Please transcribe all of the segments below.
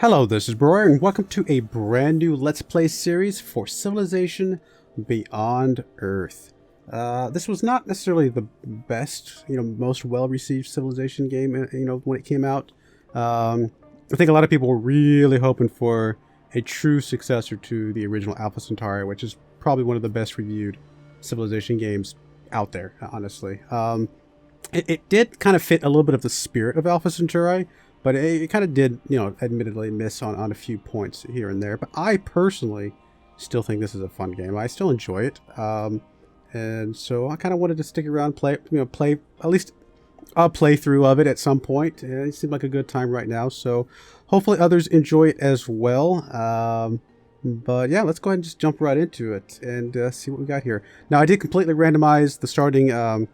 Hello, this is Broyar, and welcome to a brand new Let's Play series for Civilization Beyond Earth. This was not necessarily the best, most well-received Civilization game, when it came out. I think a lot of people were really hoping for a true successor to the original Alpha Centauri, which is probably one of the best reviewed Civilization games out there, honestly. It did kind of fit a little bit of the spirit of Alpha Centauri, but it kind of did, admittedly miss on a few points here and there. But I personally still think this is a fun game. I still enjoy it. And so I kind of wanted to stick around, play at least a playthrough of it at some point. It seemed like a good time right now. So hopefully others enjoy it as well. But yeah, let's go ahead and just jump right into it and see what we got here. Now, I did completely randomize the starting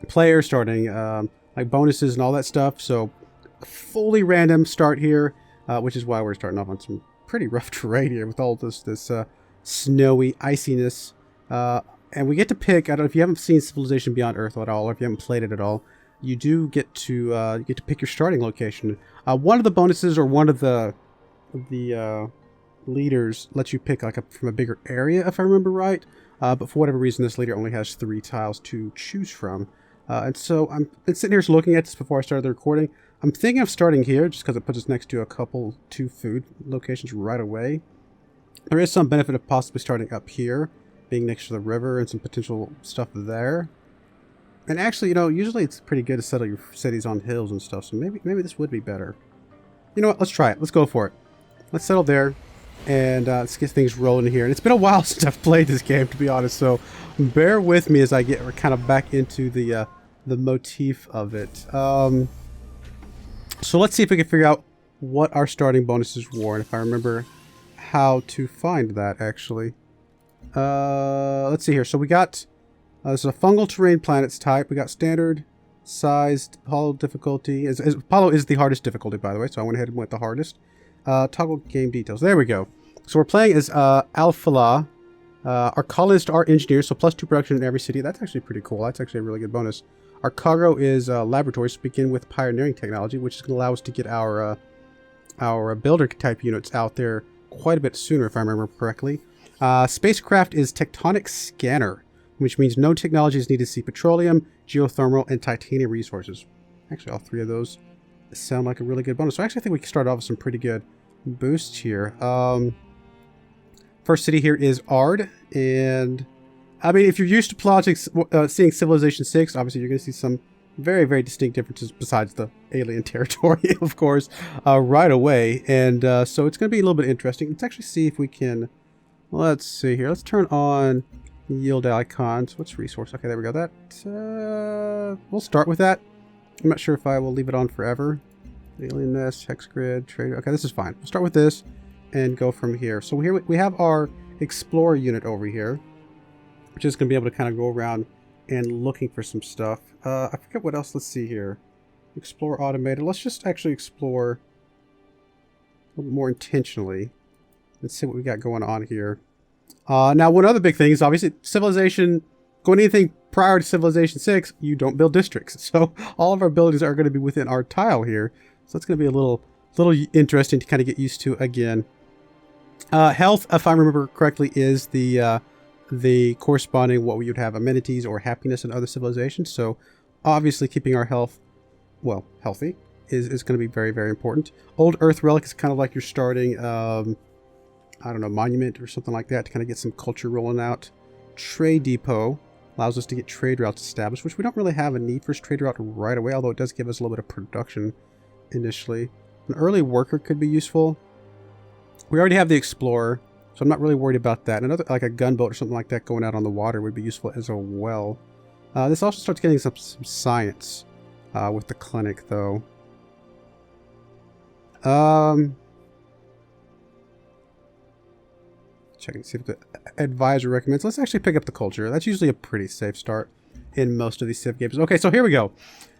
player, starting like bonuses and all that stuff. So fully random start here, which is why we're starting off on some pretty rough terrain here with all this snowy iciness, and we get to pick. I don't know if you haven't seen Civilization Beyond Earth at all, or if you haven't played it at all. You do get to pick your starting location. One of the bonuses, or one of the leaders, lets you pick from a bigger area, if I remember right. But for whatever reason, this leader only has 3 tiles to choose from. And so I'm sitting here looking at this before I started the recording. I'm thinking of starting here just because it puts us next to two food locations right away. There is some benefit of possibly starting up here, being next to the river and some potential stuff there. And actually, usually it's pretty good to settle your cities on hills and stuff, so maybe this would be better. You know what? Let's try it. Let's go for it. Let's settle there and let's get things rolling here. And it's been a while since I've played this game, to be honest, so bear with me as I get kind of back into the motif of it. So let's see if we can figure out what our starting bonuses were, and if I remember how to find that, actually. Let's see here. So we got, this is a fungal terrain planets type. We got standard, sized, Apollo difficulty. Apollo is the hardest difficulty, by the way, so I went ahead and went the hardest. Toggle game details. There we go. So we're playing as Falah. Our colonists are engineers, so +2 production in every city. That's actually pretty cool. That's actually a really good bonus. Our cargo is laboratories, to begin with pioneering technology, which is going to allow us to get our builder type units out there quite a bit sooner, if I remember correctly. Spacecraft is tectonic scanner, which means no technology is needed to see petroleum, geothermal, and titanium resources. Actually, all 3 of those sound like a really good bonus. So I actually think we can start off with some pretty good boosts here. First city here is Ard, and I mean, if you're used to plotting, seeing Civilization 6, obviously you're going to see some very, very distinct differences besides the alien territory, of course, right away. And so it's going to be a little bit interesting. Let's actually see if we can, let's see here. Let's turn on yield icons. What's resource? Okay, there we go. That, we'll start with that. I'm not sure if I will leave it on forever. Alien nest, hex grid, trade. Okay, this is fine. We'll start with this and go from here. So here we have our explorer unit over here, which is going to be able to kind of go around and looking for some stuff. I forget what else. Let's see here. Explore automated. Let's just actually explore a little more intentionally. Let's see what we got going on here. Now, one other big thing is obviously Civilization, going anything prior to Civilization 6, you don't build districts. So all of our abilities are going to be within our tile here. So that's going to be a little interesting to kind of get used to again. Health, if I remember correctly, is the corresponding what we would have amenities or happiness in other civilizations. So obviously keeping our health, well, healthy is going to be very, very important. Old Earth Relic is kind of like you're starting, I don't know, monument or something like that to kind of get some culture rolling out. Trade Depot allows us to get trade routes established, which we don't really have a need for trade route right away, although it does give us a little bit of production initially. An early worker could be useful. We already have the Explorer, so I'm not really worried about that. Another, like a gunboat or something like that going out on the water, would be useful as well. This also starts getting some science with the clinic, though. Checking to see if the advisor recommends. Let's actually pick up the culture. That's usually a pretty safe start in most of these civ games. Okay, so here we go.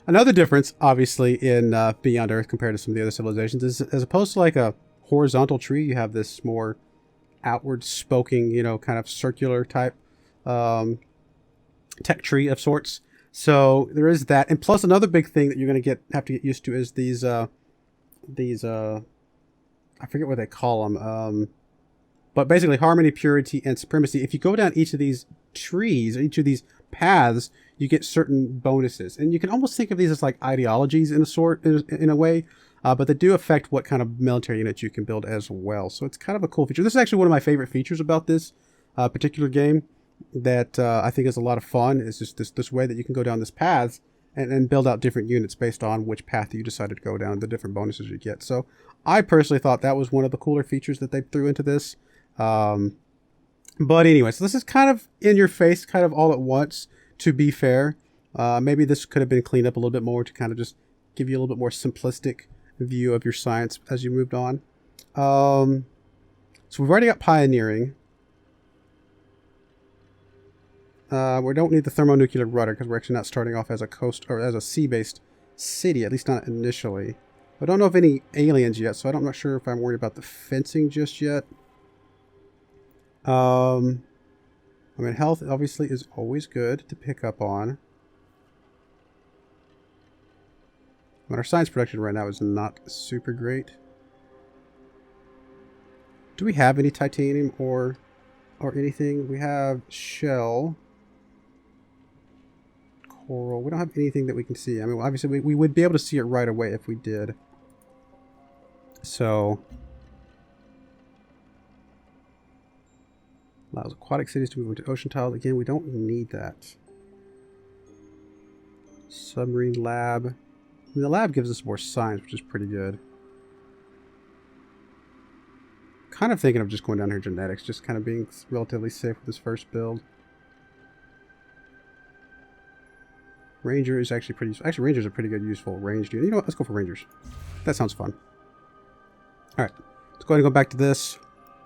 Another difference, obviously, in Beyond Earth compared to some of the other civilizations is, as opposed to like a horizontal tree, you have this more outward spoking, kind of circular type tech tree of sorts. So there is that, and plus another big thing that you're going to have to get used to is these I forget what they call them. But basically harmony, purity, and supremacy. If you go down each of these trees, each of these paths, you get certain bonuses. And you can almost think of these as like ideologies in a way. But they do affect what kind of military units you can build as well. So it's kind of a cool feature. This is actually one of my favorite features about this particular game that I think is a lot of fun. Is just this way that you can go down this path and build out different units based on which path you decided to go down, the different bonuses you get. So I personally thought that was one of the cooler features that they threw into this. But anyway, so this is kind of in your face, kind of all at once, to be fair. Maybe this could have been cleaned up a little bit more to kind of just give you a little bit more simplistic view of your science as you moved on. So we've already got pioneering. We don't need the thermonuclear rudder because we're actually not starting off as a coast or as a sea-based city, at least not initially. I don't know of any aliens yet, so I'm not sure if I'm worried about the fencing just yet. I mean, health obviously is always good to pick up on. But our science production right now is not super great. Do we have any titanium or anything? We have shell, coral. We don't have anything that we can see. I mean, obviously we would be able to see it right away if we did. So allows aquatic cities to move into ocean tiles. Again, we don't need that. Submarine lab. I mean, the lab gives us more science, which is pretty good. Kind of thinking of just going down here genetics, just kind of being relatively safe with this first build. Ranger is actually pretty... Actually, Rangers are pretty good, useful ranged unit. You know what? Let's go for Rangers. That sounds fun. Alright. Let's go ahead and go back to this.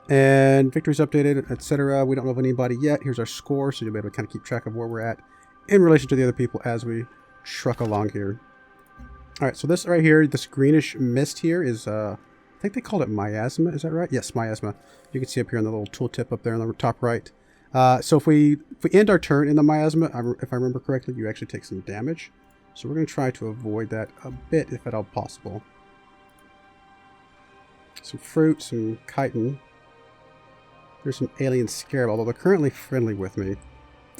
And victories updated, etc. We don't know of anybody yet. Here's our score, so you'll be able to kind of keep track of where we're at in relation to the other people as we truck along here. Alright, so this right here, this greenish mist here is, I think they called it miasma, is that right? Yes, miasma. You can see up here on the little tooltip up there on the top right. So if we end our turn in the miasma, if I remember correctly, you actually take some damage. So we're going to try to avoid that a bit, if at all possible. Some fruit, some chitin. There's some alien scarab, although they're currently friendly with me.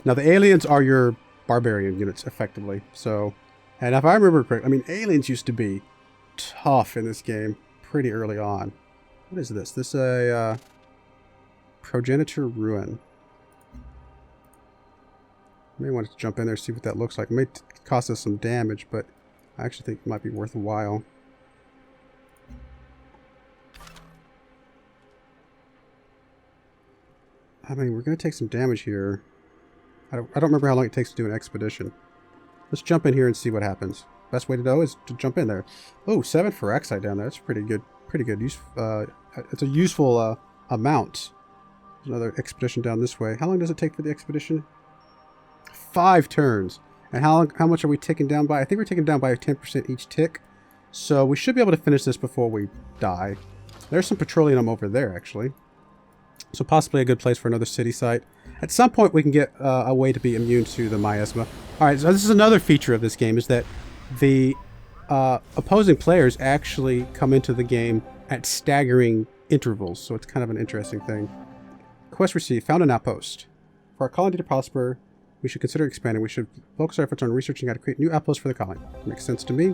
Now, the aliens are your barbarian units, effectively. So, and if I remember correctly, I mean, aliens used to be tough in this game pretty early on. What is this? This is a progenitor ruin. I may want to jump in there and see what that looks like. It may cost us some damage, but I actually think it might be worth a while. I mean, we're going to take some damage here. I don't remember how long it takes to do an expedition. Let's jump in here and see what happens. Best way to know is to jump in there. Oh, 7 for Xite down there. That's pretty good. Pretty good. It's a useful amount. There's another expedition down this way. How long does it take for the expedition? 5 turns. And how much are we ticking down by? I think we're ticking down by 10% each tick. So we should be able to finish this before we die. There's some petroleum over there, actually. So possibly a good place for another city site. At some point we can get a way to be immune to the miasma. Alright, so this is another feature of this game, is that the opposing players actually come into the game at staggering intervals. So it's kind of an interesting thing. Quest received. Found an outpost. For our colony to prosper, we should consider expanding. We should focus our efforts on researching how to create new outposts for the colony. Makes sense to me.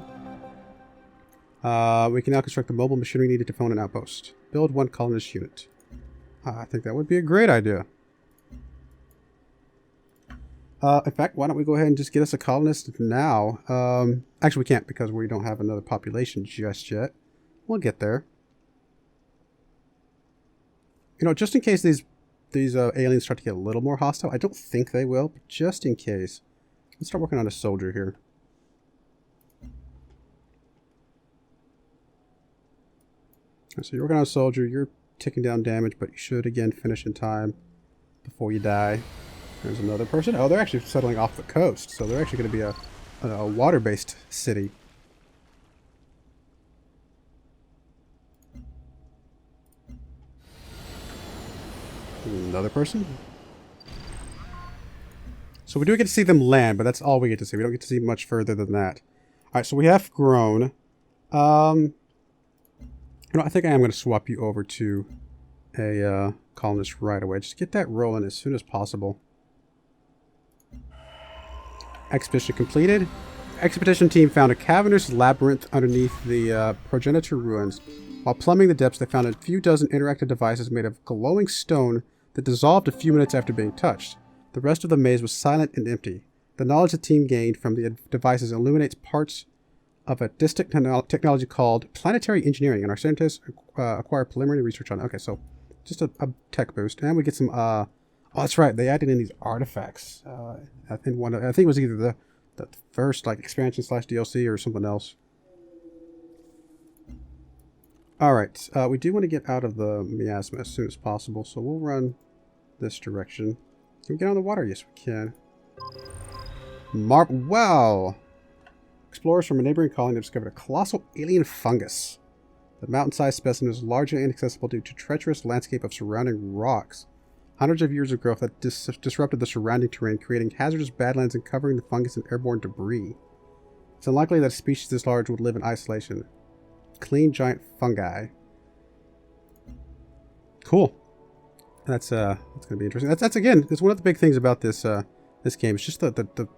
We can now construct the mobile machinery needed to phone an outpost. Build 1 colonist unit. I think that would be a great idea. In fact, why don't we go ahead and just get us a colonist now? Actually, we can't because we don't have another population just yet. We'll get there. You know, just in case these aliens start to get a little more hostile. I don't think they will, but just in case. Let's start working on a soldier here. So you're working on a soldier. You're ticking down damage, but you should again finish in time before you die. There's another person. Oh, they're actually settling off the coast, so they're actually going to be a water-based city. Another person. So we do get to see them land, but that's all we get to see. We don't get to see much further than that. Alright, so we have grown. You know, I think I am going to swap you over to a colonist right away. Just get that rolling as soon as possible. Expedition completed. Expedition team found a cavernous labyrinth underneath the progenitor ruins. While plumbing the depths, they found a few dozen interactive devices made of glowing stone that dissolved a few minutes after being touched. The rest of the maze was silent and empty. The knowledge the team gained from the devices illuminates parts of a distant technology called planetary engineering, and our scientists acquire preliminary research on it. Okay, so just a tech boost. And we get some, oh, that's right, they added in these artifacts. I think it was either the first, like, expansion / DLC or something else. Alright, we do want to get out of the miasma as soon as possible, so we'll run this direction. Can we get on the water? Yes, we can. Wow! Explorers from a neighboring colony have discovered a colossal alien fungus. The mountain-sized specimen is largely inaccessible due to treacherous landscape of surrounding rocks. Hundreds of years of growth that disrupted the surrounding terrain, creating hazardous badlands and covering the fungus in airborne debris. It's unlikely that a species this large would live in isolation. Clean giant fungi. Cool. That's going to be interesting. That's again, it's one of the big things about this this game. It's just the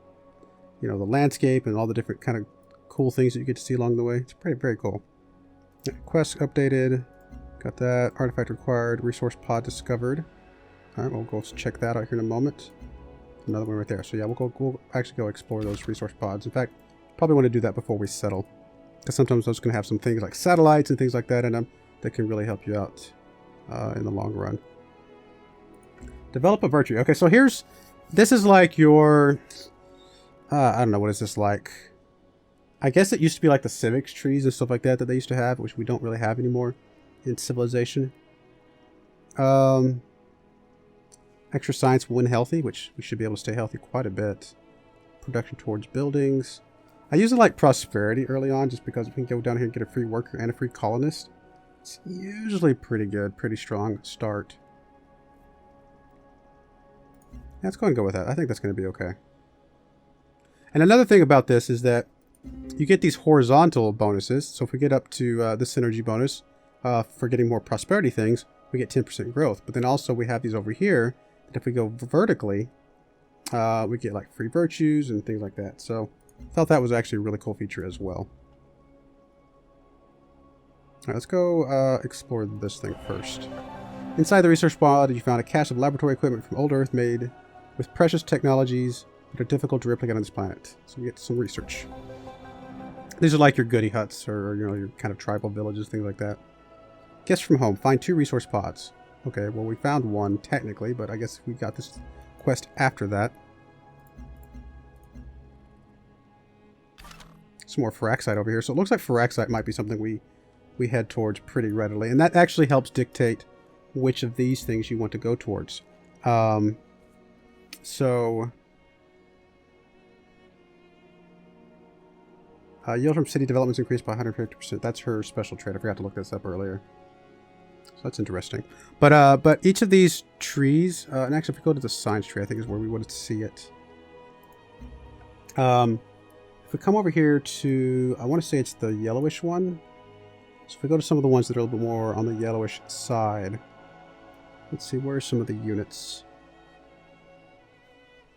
you know, the landscape and all the different kind of cool things that you get to see along the way. It's very cool. Quest updated. Got that. Artifact required. Resource pod discovered. All right, we'll go check that out here in a moment. Another one right there. So yeah, we'll actually go explore those resource pods. In fact, probably want to do that before we settle, because sometimes those can have some things like satellites and things like that in them that can really help you out in the long run. Develop a virtue. Okay, so this is like your, I don't know, what is this like? I guess it used to be like the civics trees and stuff like that they used to have, which we don't really have anymore in Civilization. Extra science when healthy, which we should be able to stay healthy quite a bit. Production towards buildings. I usually like prosperity early on, just because we can go down here and get a free worker and a free colonist. It's usually pretty good, pretty strong start. Yeah, let's go ahead and go with that. I think that's going to be okay. And another thing about this is that you get these horizontal bonuses. So if we get up to this synergy bonus for getting more prosperity things, we get 10% growth. But then also we have these over here that if we go vertically, we get like free virtues and things like that. So I thought that was actually a really cool feature as well. Alright, let's go explore this thing first. Inside the research pod, you found a cache of laboratory equipment from old Earth made with precious technologies that are difficult to replicate on this planet. So we get some research. These are like your goodie huts, or you know, your kind of tribal villages, things like that. Guest from home. Find 2 resource pods. Okay, well we found one technically, but I guess we got this quest after that. Some more Feraxite over here. So it looks like Feraxite might be something we head towards pretty readily. And that actually helps dictate which of these things you want to go towards. Yield from city developments increased by 150%. That's her special trait. I forgot to look this up earlier. So that's interesting. But each of these trees, and actually if we go to the science tree, I think is where we want to see it. If we come over here to, I want to say it's the yellowish one. So if we go to some of the ones that are a little bit more on the yellowish side. Let's see, where are some of the units?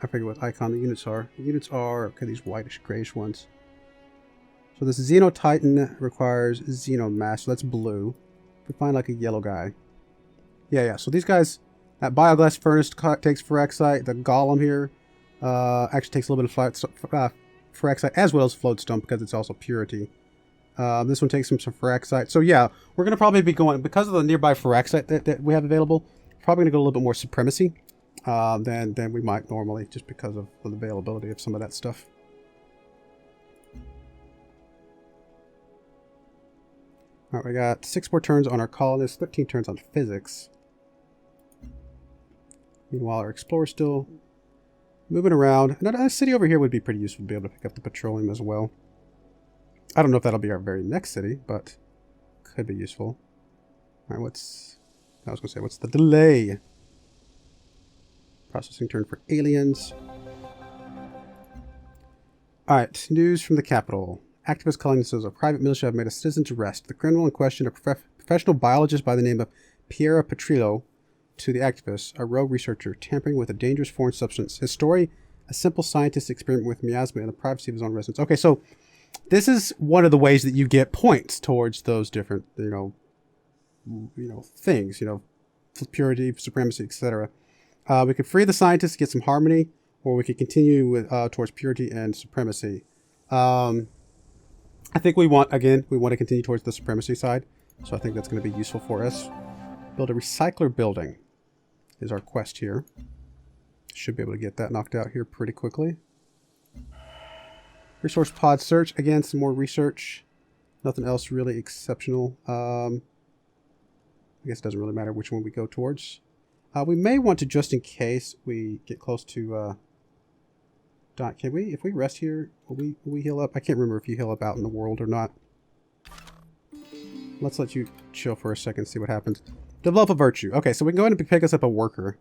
I forget what icon the units are. The units are, okay, these whitish, grayish ones. So this Xenotitan requires Xenomass, so that's blue. If we find like a yellow guy. Yeah, so these guys, that Bioglass Furnace takes Feraxite. The Golem here actually takes a little bit of Feraxite as well as Floatstone because it's also purity. This one takes some Feraxite. So yeah, we're going to probably be going, because of the nearby Feraxite that we have available, probably going to go a little bit more Supremacy than we might normally, just because of the availability of some of that stuff. Alright, we got 6 more turns on our colonists, 13 turns on physics. Meanwhile, our explorer's still moving around. Another city over here would be pretty useful to be able to pick up the petroleum as well. I don't know if that'll be our very next city, but could be useful. Alright, what's the delay? Processing turn for aliens. Alright, news from the capital. Activist colonists of a private militia have made a citizen's arrest. The criminal in question, a professor professional biologist by the name of Piera Petrillo to the activist, a rogue researcher tampering with a dangerous foreign substance. His story, a simple scientist experiment with miasma in the privacy of his own residence. Okay, so this is one of the ways that you get points towards those different, things, purity, supremacy, etc. We could free the scientists to get some harmony, or we could continue with towards purity and supremacy. I think we want to continue towards the supremacy side, so I think that's going to be useful for us. Build a recycler building is our quest here. Should be able to get that knocked out here pretty quickly. Resource pod search. Again, some more research. Nothing else really exceptional. I guess it doesn't really matter which one we go towards. We may want to, just in case we get close to... can we, if we rest here, will we heal up? I can't remember if you heal up out in the world or not. Let's let you chill for a second, see what happens. Develop a virtue. Okay, so we can go ahead and pick us up a worker.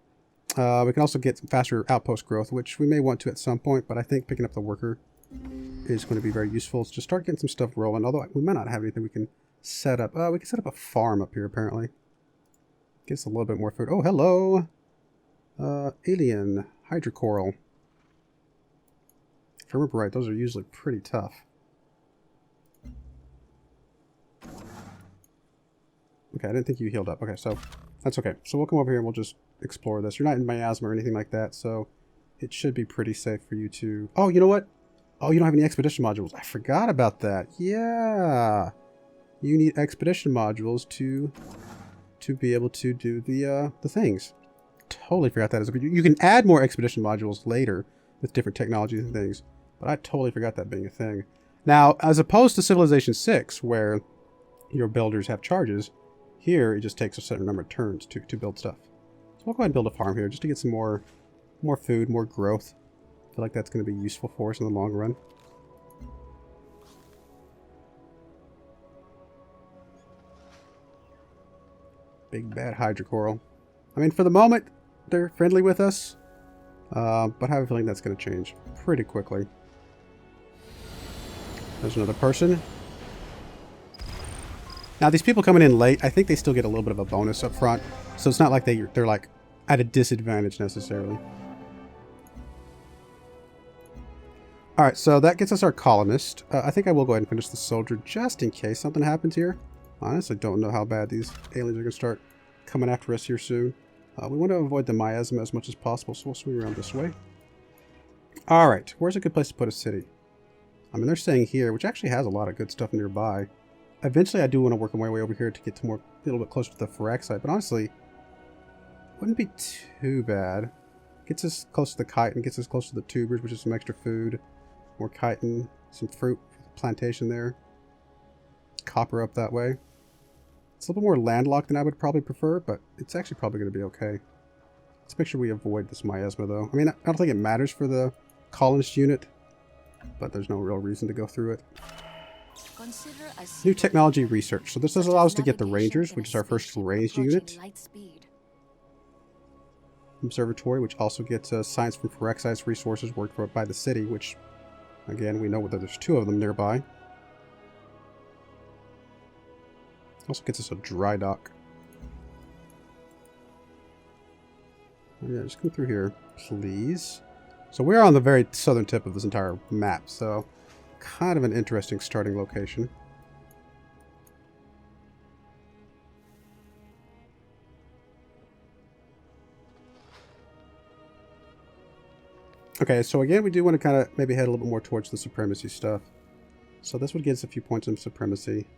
We can also get some faster outpost growth, which we may want to at some point, but I think picking up the worker is going to be very useful. So just start getting some stuff rolling, although we might not have anything we can set up. We can set up a farm up here, apparently. Get us a little bit more food. Oh, hello! Alien hydrocoral. If I remember right, those are usually pretty tough. Okay, I didn't think you healed up. Okay, so that's okay. So we'll come over here and we'll just explore this. You're not in miasma or anything like that, so it should be pretty safe for you to... Oh, you know what? Oh, you don't have any expedition modules. I forgot about that. Yeah. You need expedition modules to be able to do the things. Totally forgot that. You can add more expedition modules later with different technologies and things, but I totally forgot that being a thing. Now, as opposed to Civilization 6, where your builders have charges, here it just takes a certain number of turns to build stuff. So we'll go ahead and build a farm here just to get some more food, more growth. I feel like that's going to be useful for us in the long run. Big bad hydrocoral. I mean, for the moment, they're friendly with us, but I have a feeling that's going to change pretty quickly. There's another person. Now, these people coming in late, I think they still get a little bit of a bonus up front, so it's not like they're like at a disadvantage necessarily. All right, so that gets us our colonist. I think I will go ahead and finish the soldier just in case something happens here. Honestly, don't know how bad these aliens are going to start coming after us here soon. We want to avoid the miasma as much as possible, so we'll swing around this way. All right, where's a good place to put a city? I mean, they're saying here, which actually has a lot of good stuff nearby. Eventually, I do want to work my way over here to get to a little bit closer to the Phyrex site, but honestly, wouldn't be too bad. Gets us close to the chitin, gets us close to the tubers, which is some extra food. More chitin, some fruit plantation there. Copper up that way. It's a little bit more landlocked than I would probably prefer, but it's actually probably going to be okay. Let's make sure we avoid this miasma, though. I mean, I don't think it matters for the colonist unit, but there's no real reason to go through it. New technology research. So this does allow us to get the Rangers, which is our first ranged unit. Observatory, which also gets science from Phyrex resources worked for by the city, which, again, we know that there's 2 of them nearby. Also gets us a dry dock. Oh, yeah, just come through here, please. So we're on the very southern tip of this entire map, so kind of an interesting starting location. Okay, so again, we do want to kind of maybe head a little bit more towards the supremacy stuff. So this would get us a few points in supremacy.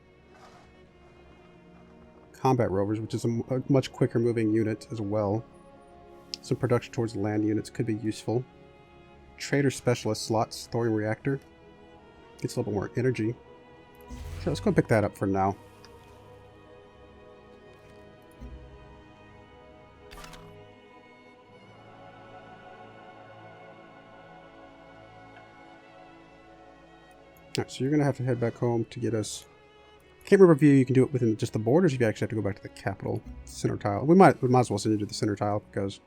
Combat rovers, which is a much quicker moving unit as well. Some production towards land units could be useful. Trader specialist slots, thorium reactor. Gets a little bit more energy. So let's go pick that up for now. Alright, so you're going to have to head back home to get us... I can't remember if you can do it within just the borders, if you actually have to go back to the capital center tile. We might as well send you to the center tile because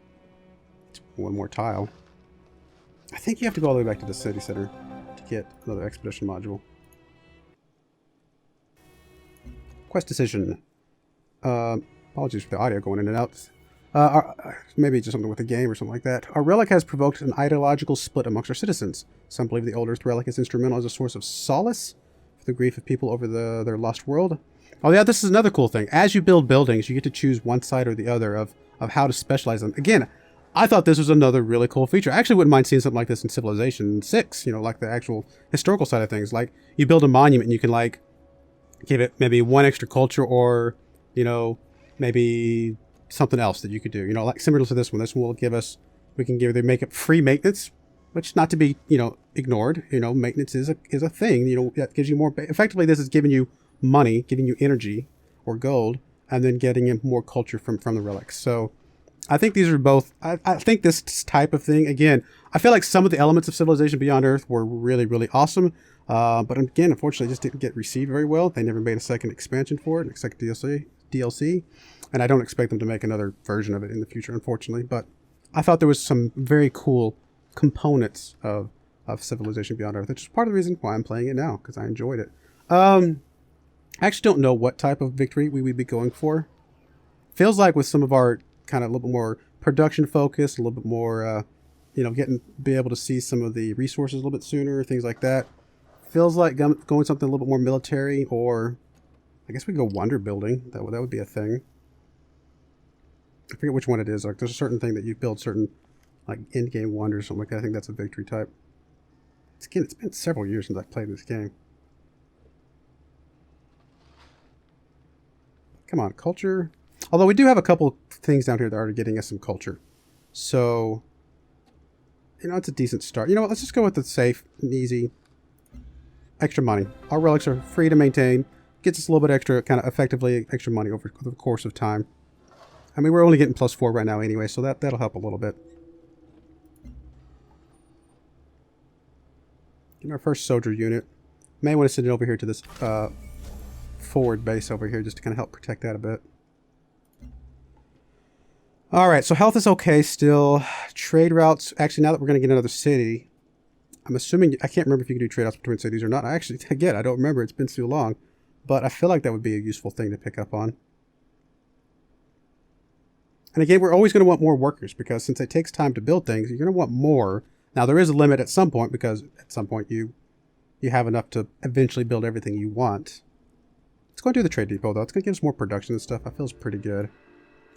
it's one more tile. I think you have to go all the way back to the city center to get another expedition module. Quest decision. Apologies for the audio going in and out. Maybe just something with the game or something like that. Our relic has provoked an ideological split amongst our citizens. Some believe the old Earth relic is instrumental as a source of solace for the grief of people over their lost world. Oh yeah, this is another cool thing. As you build buildings, you get to choose one side or the other of how to specialize them. Again, I thought this was another really cool feature. I actually wouldn't mind seeing something like this in Civilization 6, you know, like the actual historical side of things. Like, you build a monument and you can, like, give it maybe one extra culture or, you know, maybe something else that you could do. You know, like similar to this one. This one will give us, we can give, they make it free maintenance, which not to be, you know, ignored. You know, maintenance is a thing, you know, that gives you more, effectively this is giving you money, giving you energy or gold, and then getting in more culture from the relics. So I think these are both, I think this type of thing, again, I feel like some of the elements of Civilization Beyond Earth were really, really awesome. But again, unfortunately, it just didn't get received very well. They never made a second expansion for it, a second DLC. And I don't expect them to make another version of it in the future, unfortunately. But I thought there was some very cool components of Civilization Beyond Earth, which is part of the reason why I'm playing it now, because I enjoyed it. I actually don't know what type of victory we would be going for. Feels like with some of our kind of a little bit more production focus, a little bit more, you know, be able to see some of the resources a little bit sooner, things like that. Feels like going something a little bit more military, or I guess we go wonder building. That would be a thing. I forget which one it is. Like, there's a certain thing that you build certain, like, end-game wonders or something like that. I think that's a victory type. Again, it's been several years since I played this game. Come on, culture. Although we do have a couple things down here that are getting us some culture. So, you know, it's a decent start. You know what? Let's just go with the safe and easy. Extra money. Our relics are free to maintain. Gets us a little bit extra, kind of effectively extra money over the course of time. I mean, we're only getting +4 right now anyway, so that'll help a little bit. Getting our first soldier unit. May want to send it over here to this forward base over here just to kind of help protect that a bit. Alright, so health is okay still. Trade routes. Actually, now that we're going to get another city, I'm assuming, I can't remember if you can do trade routes between cities or not. I actually, again, I don't remember. It's been too long. But I feel like that would be a useful thing to pick up on. And again, we're always going to want more workers, because since it takes time to build things, you're going to want more. Now, there is a limit at some point, because at some point you have enough to eventually build everything you want. Let's go and do the trade depot, though. It's going to give us more production and stuff. That feels pretty good.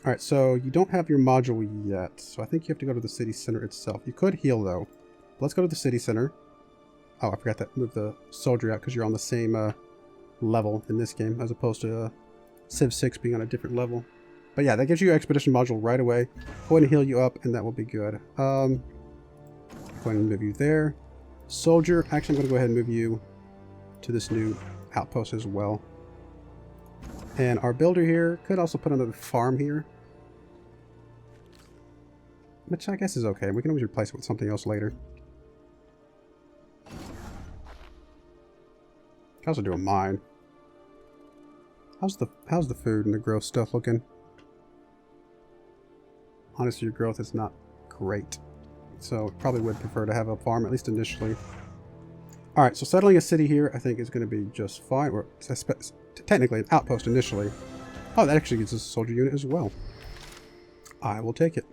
All right, so you don't have your module yet, so I think you have to go to the city center itself. You could heal, though. Let's go to the city center. Oh, I forgot to move the soldier out because you're on the same level in this game, as opposed to Civ 6 being on a different level. But yeah, that gives you expedition module right away. Go ahead and heal you up, and that will be good. Go ahead and move you there. Soldier, actually, I'm going to go ahead and move you to this new outpost as well. And our builder here could also put another farm here, which I guess is okay. We can always replace it with something else later. I also do a mine. How's the food and the growth stuff looking? Honestly, your growth is not great, so probably would prefer to have a farm, at least initially. All right, so settling a city here, I think, is going to be just fine. Or technically an outpost initially. Oh, that actually gives us a soldier unit as well. I will take it.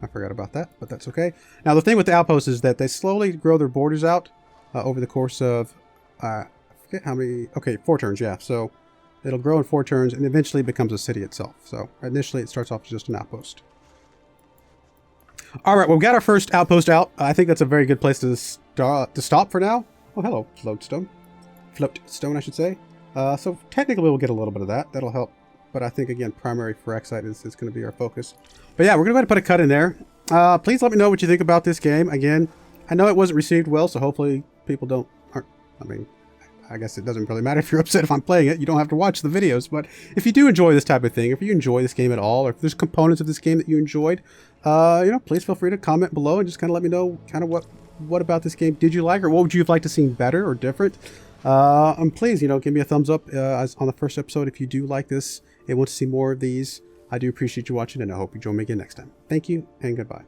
I forgot about that, but that's okay. Now, the thing with the outposts is that they slowly grow their borders out over the course of, I forget how many, okay, 4 turns, yeah. So it'll grow in 4 turns and eventually it becomes a city itself. So initially it starts off as just an outpost. All right, well, we've got our first outpost out. I think that's a very good place to stop for now. Oh, hello, floatstone. Floatstone, I should say. So technically we'll get a little bit of that. That'll help. But I think, again, primary Phyrexiate is going to be our focus. But yeah, we're going to go ahead and put a cut in there. Please let me know what you think about this game. Again, I know it wasn't received well, so hopefully people aren't, I mean, I guess it doesn't really matter if you're upset if I'm playing it. You don't have to watch the videos. But if you do enjoy this type of thing, if you enjoy this game at all, or if there's components of this game that you enjoyed, you know, please feel free to comment below and just kind of let me know kind of what about this game did you like, or what would you have liked to see better or different. And please, you know, give me a thumbs up as on the first episode if you do like this and want to see more of these. I do appreciate you watching, and I hope you join me again next time. Thank you, and goodbye.